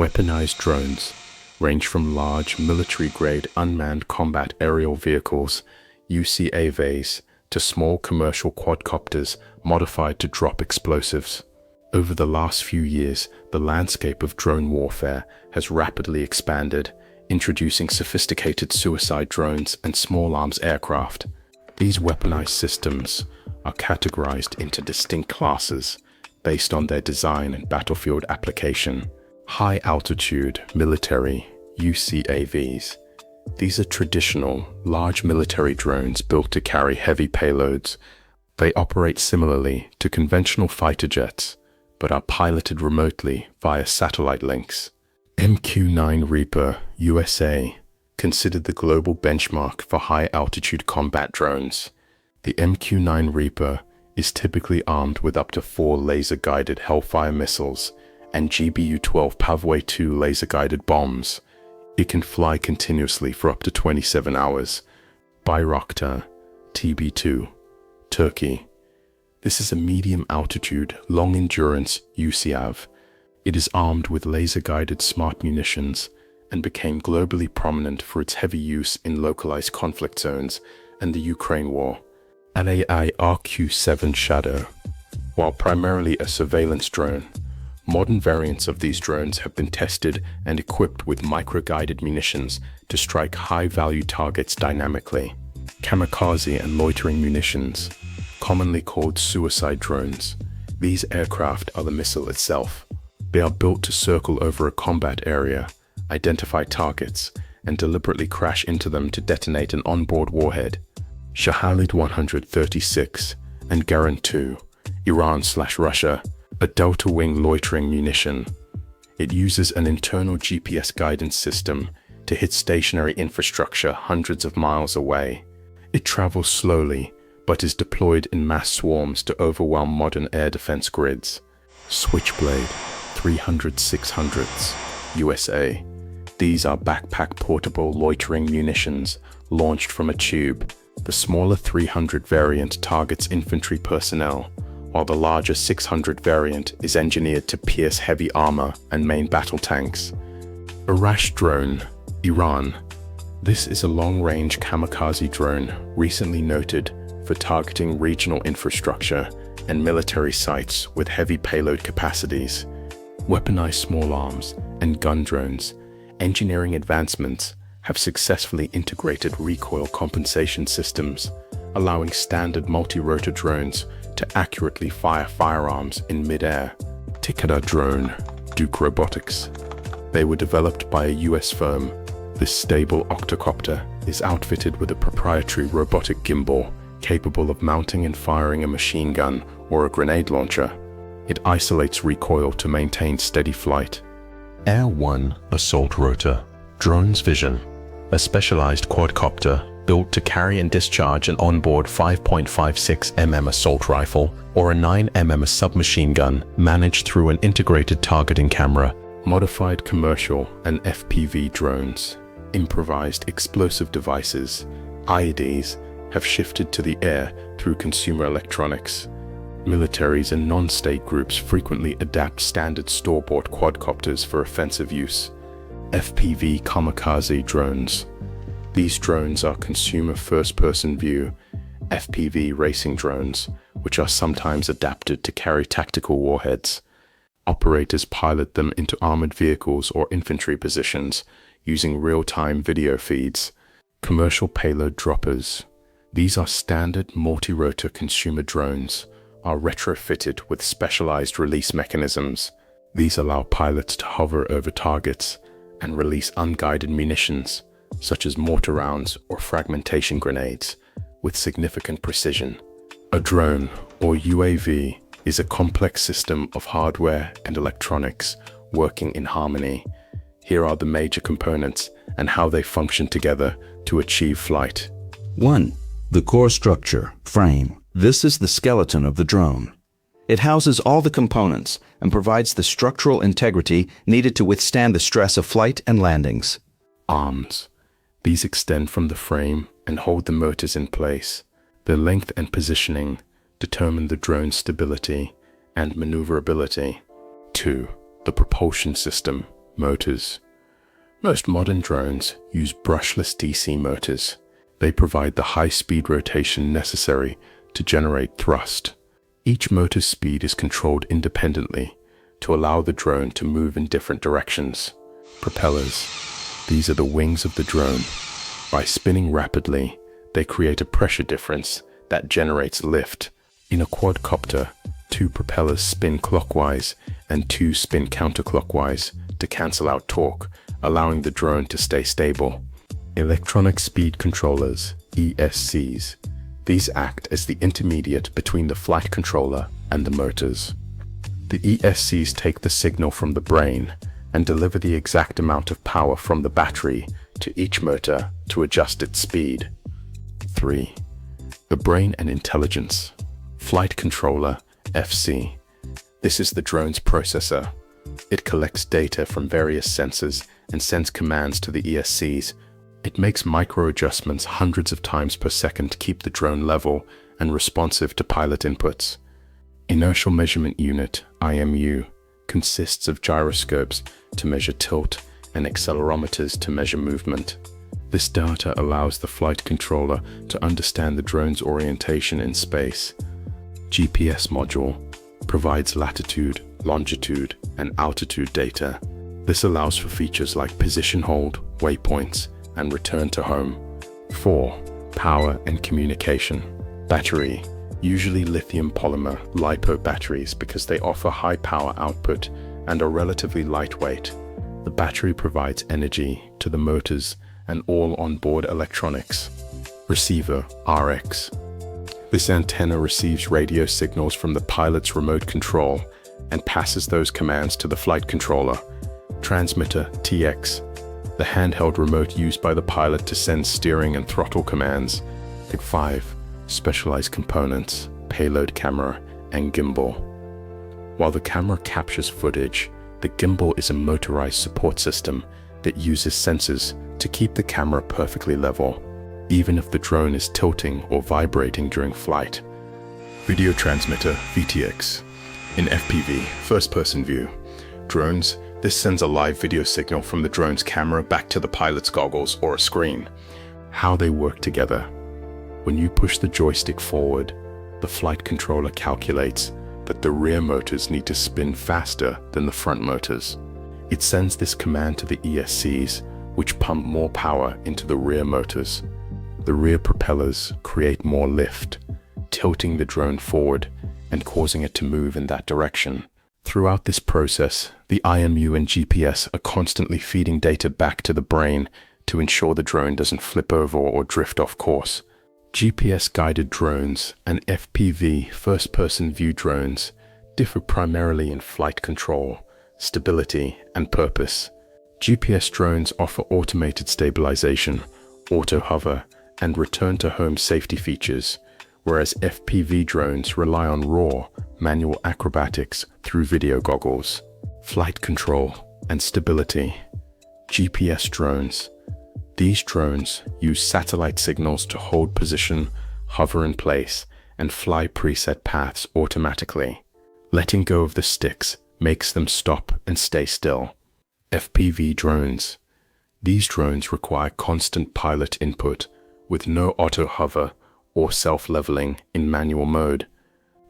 Weaponized drones range from large military-grade unmanned combat aerial vehicles, UCAVs, to small commercial quadcopters modified to drop explosives. Over the last few years, the landscape of drone warfare has rapidly expanded, introducing sophisticated suicide drones and small arms aircraft. These weaponized systems are categorized into distinct classes based on their design and battlefield application. High-altitude military UCAVs. These are traditional, large military drones built to carry heavy payloads. They operate similarly to conventional fighter jets, but are piloted remotely via satellite links. MQ-9 Reaper USA, considered the global benchmark for high-altitude combat drones. The MQ-9 Reaper is typically armed with up to 4 laser-guided Hellfire missiles and GBU-12 Paveway II laser-guided bombs. It can fly continuously for up to 27 hours. Bayraktar TB2, Turkey. This is a medium-altitude, long-endurance UCAV. It is armed with laser-guided smart munitions and became globally prominent for its heavy use in localized conflict zones and the Ukraine war. LAI RQ-7 Shadow. While primarily a surveillance drone, modern variants of these drones have been tested and equipped with micro-guided munitions to strike high-value targets dynamically. Kamikaze and loitering munitions, commonly called suicide drones. These aircraft are the missile itself. They are built to circle over a combat area, identify targets, and deliberately crash into them to detonate an onboard warhead. Shahalid 136 and Garand 2, Iran/Russia, a delta-wing loitering munition. It uses an internal GPS guidance system to hit stationary infrastructure hundreds of miles away. It travels slowly, but is deployed in mass swarms to overwhelm modern air defense grids. Switchblade 300-600s, USA. These are backpack portable loitering munitions launched from a tube. The smaller 300 variant targets infantry personnel, while the larger 600 variant is engineered to pierce heavy armor and main battle tanks. Arash drone, Iran. This is a long-range kamikaze drone recently noted for targeting regional infrastructure and military sites with heavy payload capacities. Weaponized small arms and gun drones. Engineering advancements have successfully integrated recoil compensation systems, allowing standard multi-rotor drones to accurately fire firearms in mid-air. Tikada drone, Duke Robotics. They were developed by a US firm. This stable octocopter is outfitted with a proprietary robotic gimbal capable of mounting and firing a machine gun or a grenade launcher. It isolates recoil to maintain steady flight. Air 1 Assault Rotor, Drones Vision. A specialized quadcopter built to carry and discharge an onboard 5.56 mm assault rifle or a 9 mm submachine gun managed through an integrated targeting camera. Modified commercial and FPV drones. Improvised explosive devices, IEDs, have shifted to the air through consumer electronics. Militaries and non-state groups frequently adapt standard store-bought quadcopters for offensive use. FPV Kamikaze drones. These drones are consumer first-person view, FPV racing drones, which are sometimes adapted to carry tactical warheads. Operators pilot them into armored vehicles or infantry positions using real-time video feeds. Commercial payload droppers. These are standard multi-rotor consumer drones, are retrofitted with specialized release mechanisms. These allow pilots to hover over targets and release unguided munitions, such as mortar rounds or fragmentation grenades, with significant precision. A drone, or UAV, is a complex system of hardware and electronics working in harmony. Here are the major components and how they function together to achieve flight. 1. The core structure, frame. This is the skeleton of the drone. It houses all the components and provides the structural integrity needed to withstand the stress of flight and landings. Arms. These extend from the frame and hold the motors in place. Their length and positioning determine the drone's stability and maneuverability. 2. The propulsion system, Motors. Most modern drones use brushless DC motors. They provide the high-speed rotation necessary to generate thrust. Each motor's speed is controlled independently to allow the drone to move in different directions. Propellers. These are the wings of the drone. By spinning rapidly, they create a pressure difference that generates lift. In a quadcopter, 2 propellers spin clockwise and 2 spin counterclockwise to cancel out torque, allowing the drone to stay stable. Electronic speed controllers, ESCs. These act as the intermediate between the flight controller and the motors. The ESCs take the signal from the brain and deliver the exact amount of power from the battery to each motor to adjust its speed. 3. The brain and intelligence. Flight controller, FC. This is the drone's processor. It collects data from various sensors and sends commands to the ESCs. It makes micro adjustments hundreds of times per second to keep the drone level and responsive to pilot inputs. Inertial Measurement Unit, IMU, consists of gyroscopes to measure tilt and accelerometers to measure movement. This data allows the flight controller to understand the drone's orientation in space. GPS module provides latitude, longitude, and altitude data. This allows for features like position hold, waypoints, and return to home. 4. Power and communication. Battery. Usually lithium polymer LiPo batteries because they offer high power output and are relatively lightweight. The battery provides energy to the motors and all onboard electronics. Receiver, RX. This antenna receives radio signals from the pilot's remote control and passes those commands to the flight controller. Transmitter, TX. The handheld remote used by the pilot to send steering and throttle commands. 5. Specialized components, payload camera, and gimbal. While the camera captures footage, the gimbal is a motorized support system that uses sensors to keep the camera perfectly level, even if the drone is tilting or vibrating during flight. Video transmitter, VTX. In FPV, first-person view, drones, this sends a live video signal from the drone's camera back to the pilot's goggles or a screen. How they work together. When you push the joystick forward, the flight controller calculates that the rear motors need to spin faster than the front motors. It sends this command to the ESCs, which pump more power into the rear motors. The rear propellers create more lift, tilting the drone forward and causing it to move in that direction. Throughout this process, the IMU and GPS are constantly feeding data back to the brain to ensure the drone doesn't flip over or drift off course. GPS-guided drones and FPV first-person view drones differ primarily in flight control, stability, and purpose. GPS drones offer automated stabilization, auto-hover, and return-to-home safety features, whereas FPV drones rely on raw, manual acrobatics through video goggles. Flight control and stability. GPS drones. These drones use satellite signals to hold position, hover in place, and fly preset paths automatically. Letting go of the sticks makes them stop and stay still. FPV drones. These drones require constant pilot input with no auto-hover or self-leveling in manual mode.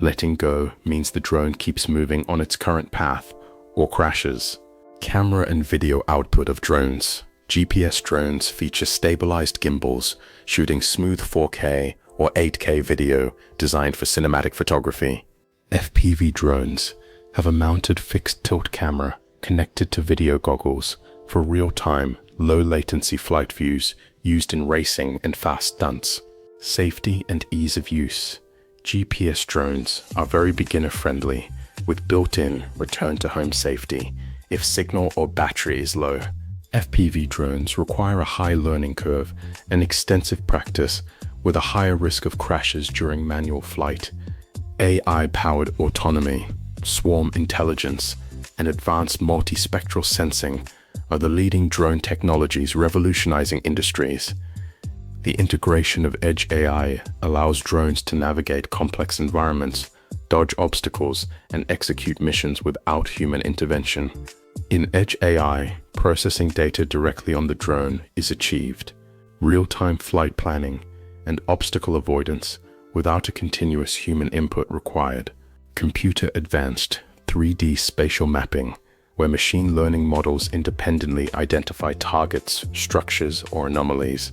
Letting go means the drone keeps moving on its current path or crashes. Camera and video output of drones. GPS drones feature stabilized gimbals, shooting smooth 4K or 8K video designed for cinematic photography. FPV drones have a mounted fixed tilt camera connected to video goggles for real-time, low-latency flight views used in racing and fast stunts. Safety and ease of use. GPS drones are very beginner-friendly with built-in return-to-home safety if signal or battery is low. FPV drones require a high learning curve and extensive practice with a higher risk of crashes during manual flight. AI-powered autonomy, swarm intelligence, and advanced multispectral sensing are the leading drone technologies revolutionizing industries. The integration of edge AI allows drones to navigate complex environments, dodge obstacles, and execute missions without human intervention. In Edge AI, processing data directly on the drone is achieved. Real-time flight planning and obstacle avoidance without a continuous human input required. Computer advanced 3D spatial mapping, where machine learning models independently identify targets, structures, or anomalies.